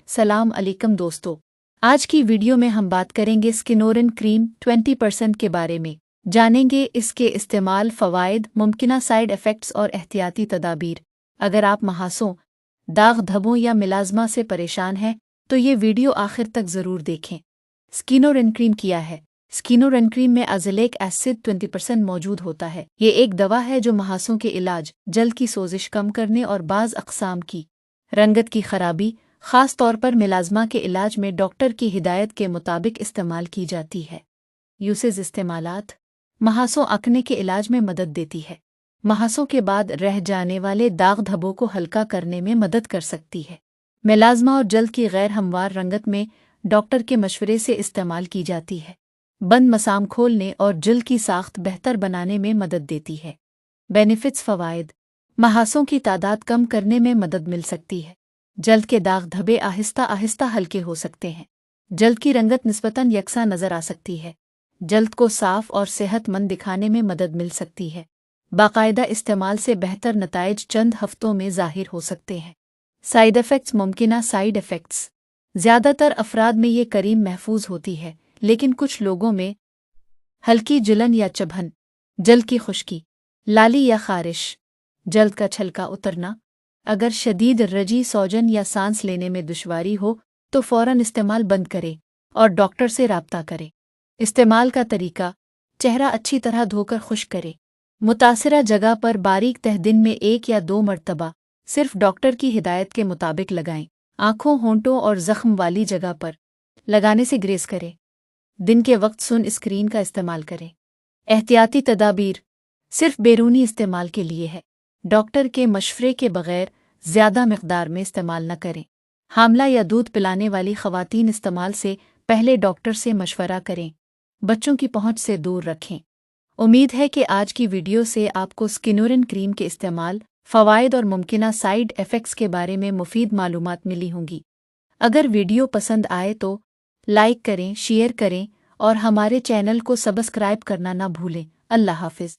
सलाम अलैकुम दोस्तों। आज की वीडियो में हम बात करेंगे स्किनोरिन क्रीम 20% के बारे में। जानेंगे इसके इस्तेमाल, फ़वाइद, मुमकिना साइड इफ़ेक्ट्स और एहतियाती तदाबीर। अगर आप महासों, दाग धब्बों या मिलाज़मा से परेशान हैं तो ये वीडियो आखिर तक ज़रूर देखें। स्किनोरिन क्रीम क्या है? स्किनोरिन क्रीम में अज़लेक एसिड 20% मौजूद होता है। ये एक दवा है जो महासों के इलाज, जल्द की सोजिश कम करने और बाज़ अक़साम की रंगत की खराबी, ख़ास तौर पर मिलाज़मा के इलाज में डॉक्टर की हिदायत के मुताबिक इस्तेमाल की जाती है। यूसेज इस्तेमालात: महासों अकने के इलाज में मदद देती है। महासों के बाद रह जाने वाले दाग धब्बों को हल्का करने में मदद कर सकती है। मिलाज़मा और जल्द की गैर हमवार रंगत में डॉक्टर के मशवरे से इस्तेमाल की जाती है। बंद मसाम खोलने और जल्द की साख्त बेहतर बनाने में मदद देती है। बेनिफिट्स, फ़वाइद: महासों की तादाद कम करने में मदद मिल सकती है। जल्द के दाग धब्बे आहिस्ता आहिस्ता हल्के हो सकते हैं। जल्द की रंगत निस्बतन यकसा नज़र आ सकती है। जल्द को साफ और सेहतमंद दिखाने में मदद मिल सकती है। बाकायदा इस्तेमाल से बेहतर नताइज चंद हफ्तों में ज़ाहिर हो सकते हैं। साइड इफ़ेक्ट्स, मुमकिना साइड इफ़ेक्ट्स: ज़्यादातर अफराद में ये करीम महफूज होती है, लेकिन कुछ लोगों में हल्की जलन या चुभन, जल्द की खुश्की, लाली या खारिश, जल्द का छलका उतरना। अगर शदीद रजी, सौजन या सांस लेने में दुश्वारी हो तो फ़ौरन इस्तेमाल बंद करें और डॉक्टर से राब्ता करें। इस्तेमाल का तरीका: चेहरा अच्छी तरह धोकर खुश्क करें। मुतासिरा जगह पर बारीक तह दिन में 1 या 2 मरतबा सिर्फ डॉक्टर की हिदायत के मुताबिक लगाएं। आँखों, होंठों और ज़ख्म वाली जगह पर लगाने से ग्रेस करें। दिन के वक्त सन स्क्रीन का इस्तेमाल करें। एहतियाती तदाबीर सिर्फ बैरूनी इस्तेमाल के लिए है। डॉक्टर के मशवरे के बगैर ज़्यादा मिक़दार में इस्तेमाल न करें। हामला या दूध पिलाने वाली ख़वातीन इस्तेमाल से पहले डॉक्टर से मशवरा करें। बच्चों की पहुंच से दूर रखें। उम्मीद है कि आज की वीडियो से आपको स्किनोरिन क्रीम के इस्तेमाल, फ़वाइद और मुमकिना साइड इफ़ेक्ट्स के बारे में मुफीद मालूमात मिली होंगी। अगर वीडियो पसंद आए तो लाइक करें, शेयर करें और हमारे चैनल को सब्सक्राइब करना ना भूलें। अल्लाह हाफ़िज़।